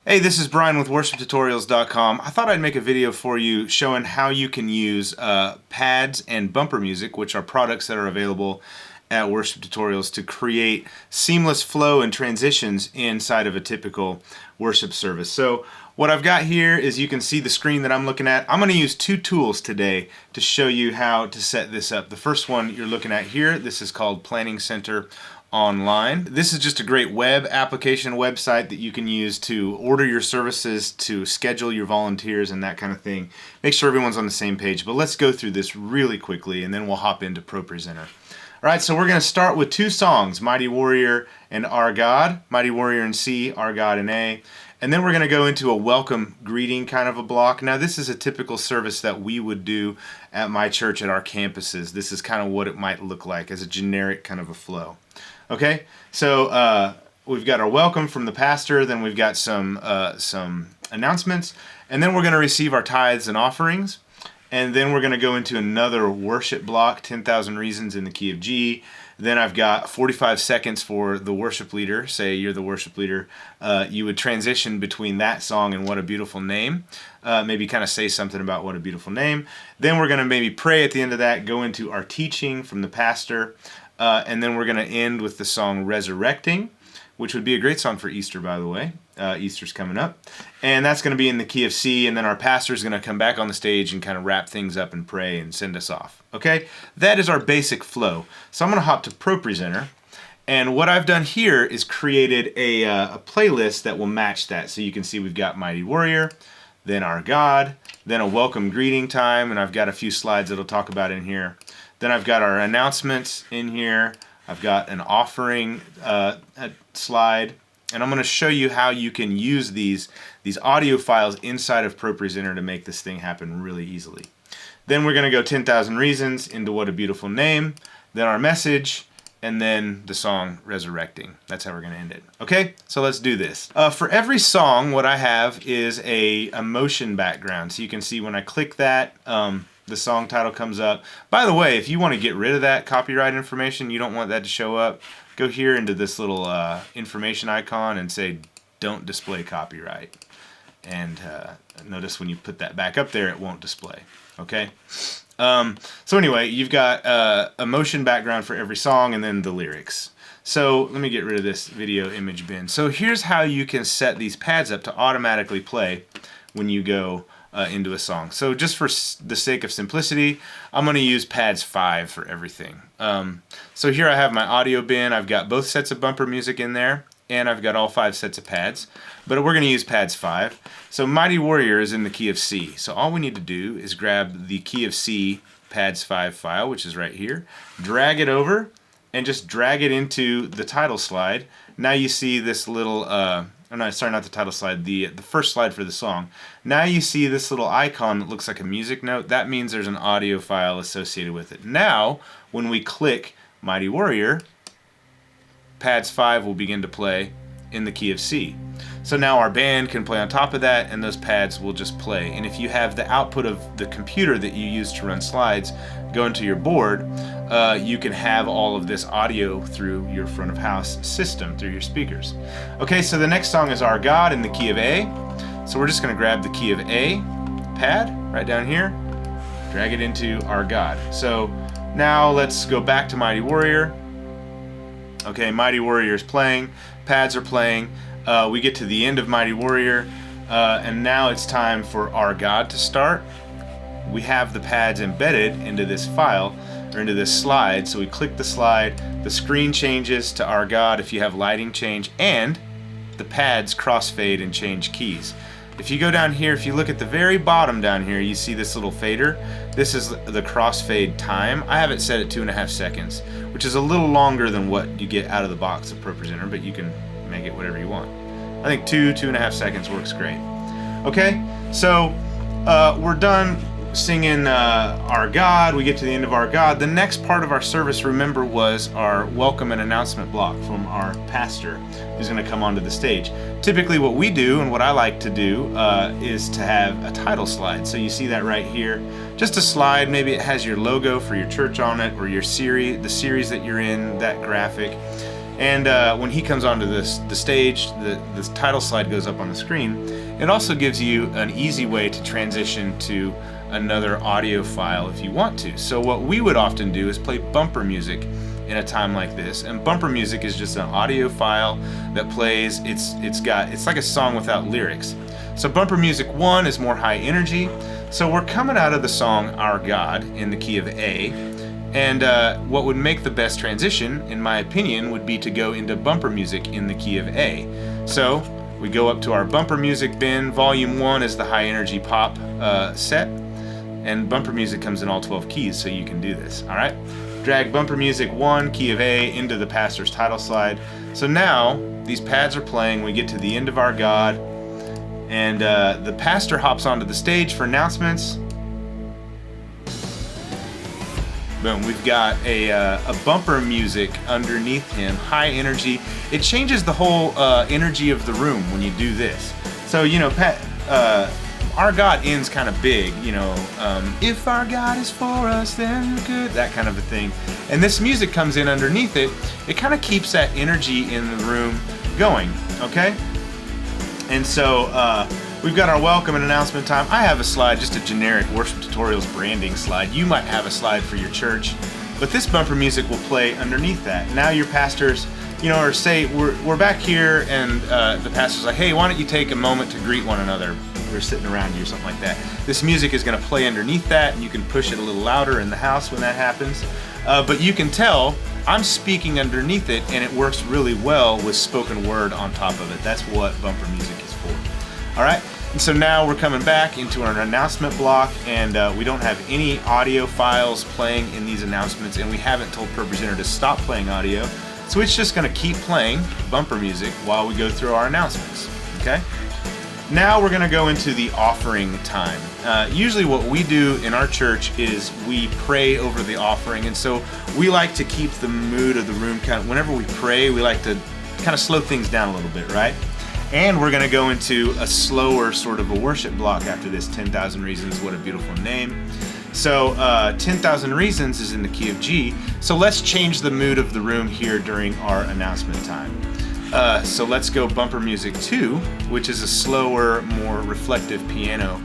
Hey, this is Brian with worshiptutorials.com. I thought I'd make a video for you showing how you can use pads and bumper music, which are products that are available at Worship Tutorials, to create seamless flow and transitions inside of a typical worship service. So what I've got here is, you can see the screen that I'm looking at. I'm going to use two tools today to show you how to set this up. The first one you're looking at here, this is called Planning Center Online. This is just a great web application website that you can use to order your services, to schedule your volunteers and that kind of thing. Make sure everyone's on the same page. But let's go through this really quickly and then we'll hop into ProPresenter. Alright, so we're going to start with two songs, Mighty Warrior and Our God. Mighty Warrior in C, Our God in A. And then we're going to go into a welcome greeting kind of a block. Now this is a typical service that we would do at my church at our campuses. This is kind of what it might look like as a generic kind of a flow. Okay, so we've got our welcome from the pastor, then we've got some announcements, and then we're going to receive our tithes and offerings, and then we're going to go into another worship block, 10,000 Reasons in the key of G. Then I've got 45 seconds for the worship leader. Say you're the worship leader. You would transition between that song and What a Beautiful Name. Maybe kind of say something about What a Beautiful Name. Then we're going to maybe pray at the end of that, go into our teaching from the pastor, and then we're going to end with the song Resurrecting, which would be a great song for Easter, by the way. Easter's coming up. And that's going to be in the key of C, and then our pastor is going to come back on the stage and kind of wrap things up and pray and send us off. Okay? That is our basic flow. So I'm going to hop to ProPresenter, and what I've done here is created a playlist that will match that. So you can see we've got Mighty Warrior, then Our God, then a welcome greeting time, and I've got a few slides that I'll talk about in here. Then I've got our announcements in here. I've got an offering slide, and I'm going to show you how you can use these audio files inside of ProPresenter to make this thing happen really easily. Then we're going to go 10,000 Reasons into What a Beautiful Name, then our message, and then the song Resurrecting. That's how we're going to end it. Okay, so let's do this. For every song, what I have is a motion background. So you can see when I click that, the song title comes up. By the way, if you want to get rid of that copyright information, you don't want that to show up, go here into this little information icon and say don't display copyright. And notice when you put that back up there, it won't display. Okay? So anyway, you've got a motion background for every song and then the lyrics. So let me get rid of this video image bin. So here's how you can set these pads up to automatically play when you go into a song. So just for the sake of simplicity, I'm going to use pads 5 for everything. So here I have my audio bin. I've got both sets of bumper music in there, and I've got all 5 sets of pads, but we're going to use pads 5. So Mighty Warrior is in the key of C. So all we need to do is grab the key of C pads 5 file, which is right here, drag it over, and just drag it into the title slide. Now you see this little no, sorry, not the title slide, the first slide for the song. Now you see this little icon that looks like a music note. That means there's an audio file associated with it. Now, when we click Mighty Warrior, pads 5 will begin to play in the key of C. So now our band can play on top of that, and those pads will just play. And if you have the output of the computer that you use to run slides go into your board, you can have all of this audio through your front of house system, through your speakers. Okay, so the next song is Our God in the key of A. So we're just going to grab the key of A pad right down here, drag it into Our God. So now let's go back to Mighty Warrior. Okay, Mighty Warrior is playing, pads are playing. We get to the end of Mighty Warrior, and now it's time for Our God to start. We have the pads embedded into this file, or into this slide, so we click the slide, the screen changes to Our God if you have lighting change, and the pads crossfade and change keys. If you go down here, if you look at the very bottom down here, you see this little fader. This is the crossfade time. I have it set at 2.5 seconds, which is a little longer than what you get out of the box of ProPresenter, but you can make it whatever you want. I think 2.5 seconds works great. Okay, so we're done singing Our God. We get to the end of Our God. The next part of our service, remember, was our welcome and announcement block from our pastor who's going to come onto the stage. Typically what we do, and what I like to do, is to have a title slide. So you see that right here. Just a slide, maybe it has your logo for your church on it, or your series, the series that you're in, that graphic. And when he comes onto the stage, the title slide goes up on the screen. It also gives you an easy way to transition to another audio file if you want to. So what we would often do is play bumper music in a time like this. And bumper music is just an audio file that plays. It's like a song without lyrics. So bumper music 1 is more high energy. So we're coming out of the song Our God in the key of A. And what would make the best transition, in my opinion, would be to go into bumper music in the key of A. So we go up to our bumper music bin. Volume 1 is the high energy pop set. And bumper music comes in all 12 keys, so you can do this. All right? Drag bumper music 1, key of A, into the pastor's title slide. So now these pads are playing. We get to the end of Our God. And the pastor hops onto the stage for announcements. Boom, we've got a bumper music underneath him, high energy. It changes the whole energy of the room when you do this. So, you know, Our God ends kind of big, you know, if our God is for us, then we're good, that kind of a thing. And this music comes in underneath it. It kind of keeps that energy in the room going, okay? And so we've got our welcome and announcement time. I have a slide, just a generic Worship Tutorials branding slide. You might have a slide for your church, but this bumper music will play underneath that. Now your pastors, you know, or say we're back here and the pastor's like, hey, why don't you take a moment to greet one another? We're sitting around you or something like that. This music is going to play underneath that, and you can push it a little louder in the house when that happens. But you can tell I'm speaking underneath it, and it works really well with spoken word on top of it. That's what bumper music is for. All right, and so now we're coming back into our announcement block, and we don't have any audio files playing in these announcements, and we haven't told ProPresenter to stop playing audio. So it's just going to keep playing bumper music while we go through our announcements, okay? Now we're going to go into the offering time. Usually what we do in our church is we pray over the offering, and so we like to keep the mood of the room kind of, whenever we pray, we like to kind of slow things down a little bit, right? And we're going to go into a slower sort of a worship block after this. 10,000 Reasons, what a beautiful name. So 10,000 Reasons is in the key of G, so let's change the mood of the room here during our announcement time. So let's go bumper music 2, which is a slower, more reflective piano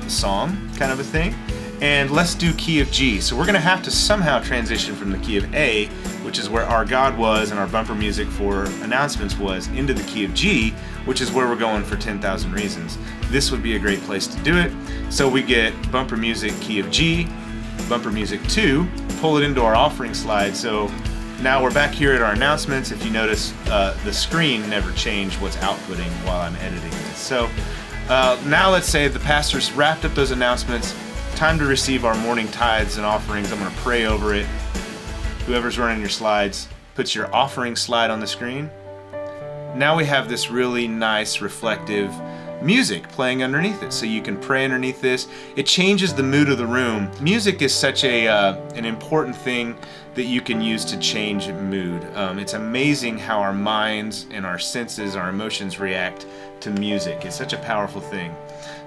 song kind of a thing. And let's do key of G. So we're going to have to somehow transition from the key of A, which is where Our God was and our bumper music for announcements was, into the key of G, which is where we're going for 10,000 Reasons. This would be a great place to do it. So we get bumper music, key of G, bumper music 2, pull it into our offering slide. So now we're back here at our announcements. If you notice, the screen never changed what's outputting while I'm editing this. So now let's say the pastor's wrapped up those announcements. Time to receive our morning tithes and offerings. I'm going to pray over it. Whoever's running your slides puts your offering slide on the screen. Now we have this really nice reflective music playing underneath it, so you can pray underneath this. It changes the mood of the room. Music is such an important thing that you can use to change mood. It's amazing how our minds and our senses, our emotions react to music. It's such a powerful thing.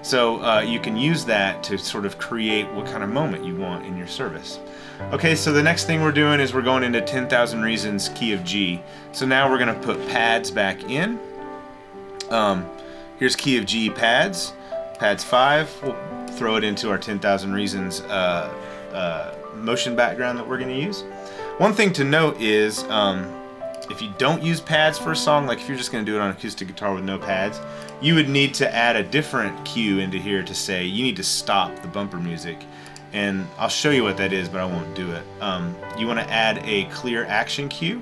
So you can use that to sort of create what kind of moment you want in your service. Okay, so the next thing we're doing is we're going into 10,000 Reasons, key of G. So now we're going to put pads back in. Here's key of G pads, pads 5. We'll throw it into our 10,000 Reasons motion background that we're going to use. One thing to note is if you don't use pads for a song, like if you're just going to do it on acoustic guitar with no pads, you would need to add a different cue into here to say you need to stop the bumper music. And I'll show you what that is, but I won't do it. You want to add a clear action cue.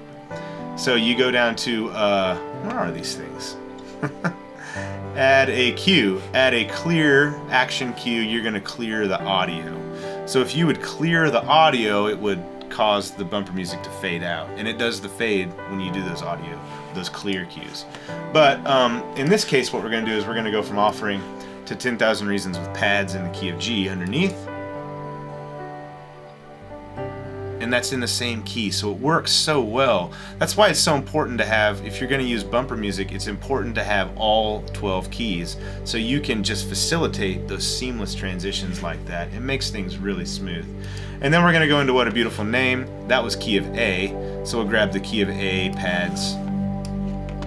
So you go down to, where are these things? Add a cue, add a clear action cue. You're going to clear the audio. So if you would clear the audio, it would cause the bumper music to fade out, and it does the fade when you do those clear cues. But in this case, what we're going to do is we're going to go from offering to 10,000 Reasons with pads in the key of G underneath, and that's in the same key, so it works so well. That's why it's so important to have, if you're going to use bumper music, it's important to have all 12 keys so you can just facilitate those seamless transitions like that. It makes things really smooth. And then we're going to go into What a Beautiful Name. That was key of A, so we'll grab the key of A, pads,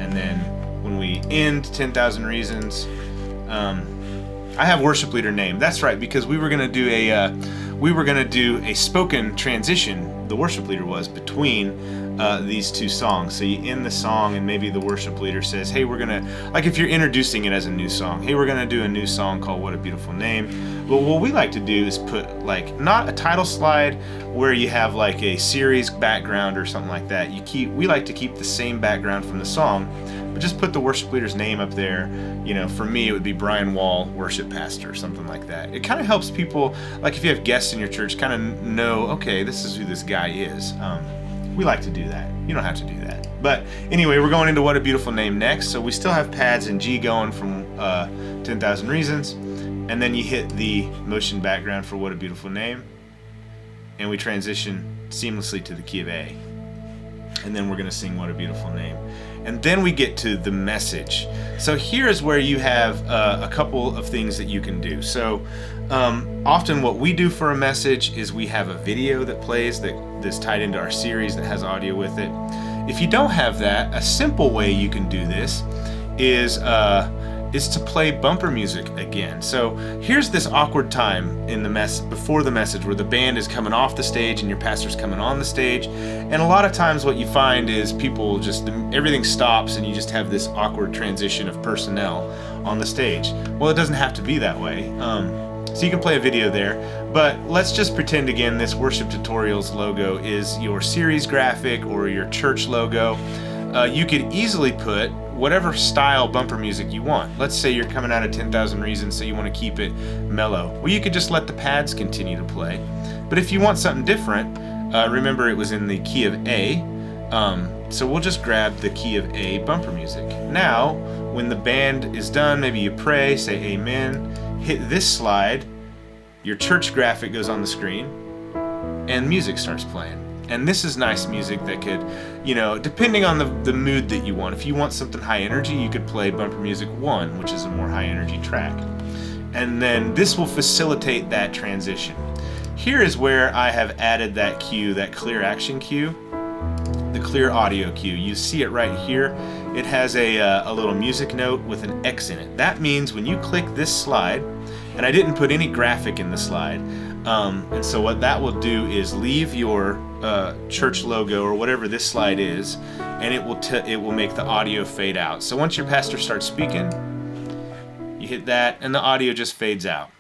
and then when we end 10,000 Reasons, I have worship leader name. That's right, because we were going to do a spoken transition. The worship leader was between these two songs. So you end the song and maybe the worship leader says, hey, we're gonna, like if you're introducing it as a new song, hey, we're gonna do a new song called What a Beautiful Name. But what we like to do is put like, not a title slide where you have like a series background or something like that. We like to keep the same background from the song, but just put the worship leader's name up there. You know, for me, it would be Brian Wall, worship pastor, or something like that. It kind of helps people, like if you have guests in your church, kind of know, okay, this is who this guy is. We like to do that. You don't have to do that. But anyway, we're going into What a Beautiful Name next. So we still have pads and G going from 10,000 Reasons. And then you hit the motion background for What a Beautiful Name. And we transition seamlessly to the key of A. And then we're going to sing What a Beautiful Name. And then we get to the message. So here's where you have a couple of things that you can do. So often what we do for a message is we have a video that plays that's tied into our series that has audio with it. If you don't have that, a simple way you can do this is to play bumper music again. So here's this awkward time in the before the message where the band is coming off the stage and your pastor's coming on the stage. And a lot of times what you find is people everything stops and you just have this awkward transition of personnel on the stage. Well, it doesn't have to be that way. So you can play a video there, but let's just pretend again this Worship Tutorials logo is your series graphic or your church logo. You could easily put whatever style bumper music you want. Let's say you're coming out of 10,000 Reasons, so you want to keep it mellow. Well, you could just let the pads continue to play. But if you want something different, remember it was in the key of A, so we'll just grab the key of A bumper music. Now, when the band is done, maybe you pray, say amen, hit this slide, your church graphic goes on the screen, and music starts playing. And this is nice music that could, you know, depending on the mood that you want. If you want something high energy, you could play bumper music 1, which is a more high energy track. And then this will facilitate that transition. Here is where I have added that cue, that clear action cue, the clear audio cue. You see it right here. It has a little music note with an X in it. That means when you click this slide, and I didn't put any graphic in the slide, and so what that will do is leave your church logo or whatever this slide is, and it will make the audio fade out. So once your pastor starts speaking, you hit that and the audio just fades out.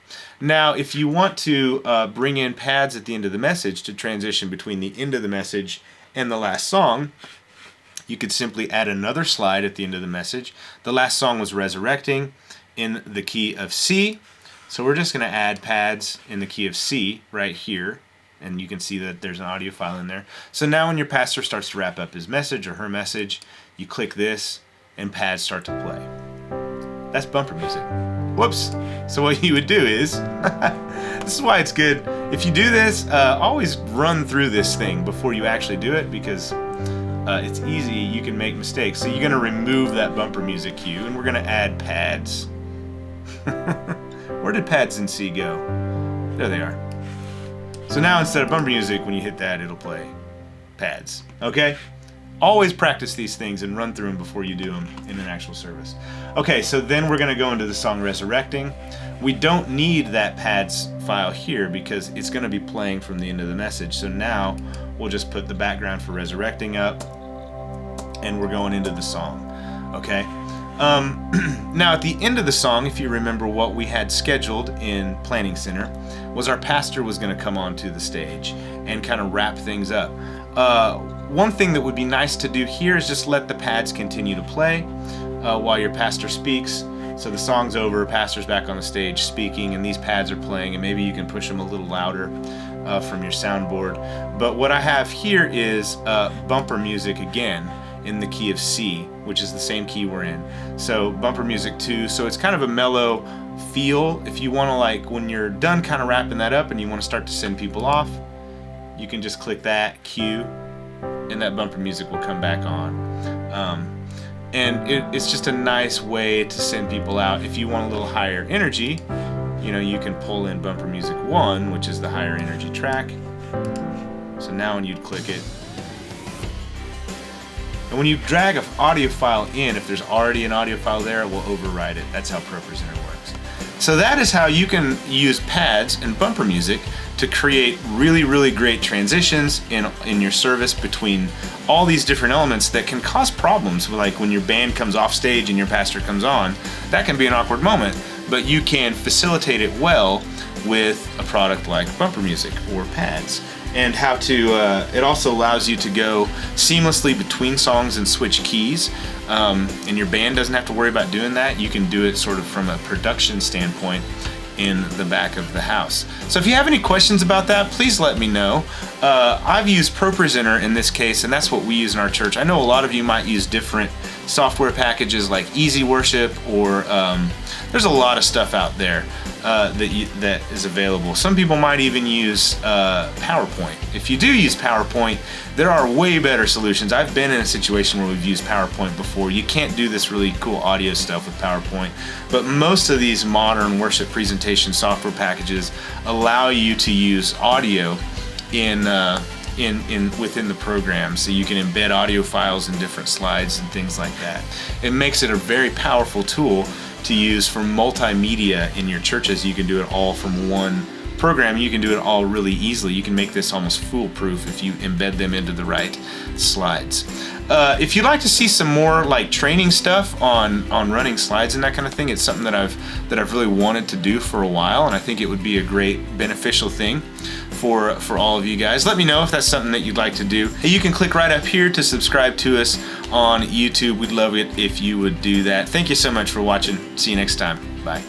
Now if you want to bring in pads at the end of the message to transition between the end of the message and the last song, you could simply add another slide at the end of the message. The last song was Resurrecting in the key of C. So we're just going to add pads in the key of C right here, and you can see that there's an audio file in there. So now when your pastor starts to wrap up his message or her message, you click this and pads start to play. That's bumper music. Whoops. So what you would do is, this is why it's good, if you do this, always run through this thing before you actually do it, because it's easy, you can make mistakes. So you're going to remove that bumper music cue, and we're going to add pads. Where did pads in C go? There they are. So now instead of bumper music, when you hit that, it'll play pads. Okay? Always practice these things and run through them before you do them in an actual service. Okay, so then we're going to go into the song Resurrecting. We don't need that pads file here because it's going to be playing from the end of the message. So now we'll just put the background for Resurrecting up, and we're going into the song. Okay? Now at the end of the song, if you remember what we had scheduled in Planning Center, was our pastor was going to come onto the stage and kind of wrap things up. One thing that would be nice to do here is just let the pads continue to play while your pastor speaks. So the song's over, pastor's back on the stage speaking, and these pads are playing, and maybe you can push them a little louder from your soundboard. But what I have here is bumper music again in the key of C, which is the same key we're in. So bumper music 2, so it's kind of a mellow feel. If you want to, like, when you're done kind of wrapping that up and you want to start to send people off, you can just click that cue, and that bumper music will come back on. And it's just a nice way to send people out. If you want a little higher energy, you know, you can pull in bumper music 1, which is the higher energy track. So now when you'd click it, and when you drag an audio file in, if there's already an audio file there, it will override it. That's how ProPresenter works. So that is how you can use pads and bumper music to create really, really great transitions in your service between all these different elements that can cause problems. Like when your band comes off stage and your pastor comes on, that can be an awkward moment, but you can facilitate it well with a product like bumper music or pads. And how to, it also allows you to go seamlessly between songs and switch keys. And your band doesn't have to worry about doing that. You can do it sort of from a production standpoint in the back of the house. So if you have any questions about that, please let me know. I've used ProPresenter in this case, and that's what we use in our church. I know a lot of you might use different software packages like Easy Worship, or there's a lot of stuff out there that is available. Some people might even use PowerPoint. If you do use PowerPoint, there are way better solutions. I've been in a situation where we've used PowerPoint before. You can't do this really cool audio stuff with PowerPoint, but most of these modern worship presentation software packages allow you to use audio within the program, so you can embed audio files in different slides and things like that. It makes it a very powerful tool to use for multimedia in your churches. You can do it all from one program. You can do it all really easily. You can make this almost foolproof if you embed them into the right slides. If you'd like to see some more like training stuff on running slides and that kind of thing, it's something that I've really wanted to do for a while, and I think it would be a great beneficial thing for all of you guys. Let me know if that's something that you'd like to do. Hey, you can click right up here to subscribe to us on YouTube. We'd love it if you would do that. Thank you so much for watching. See you next time. Bye.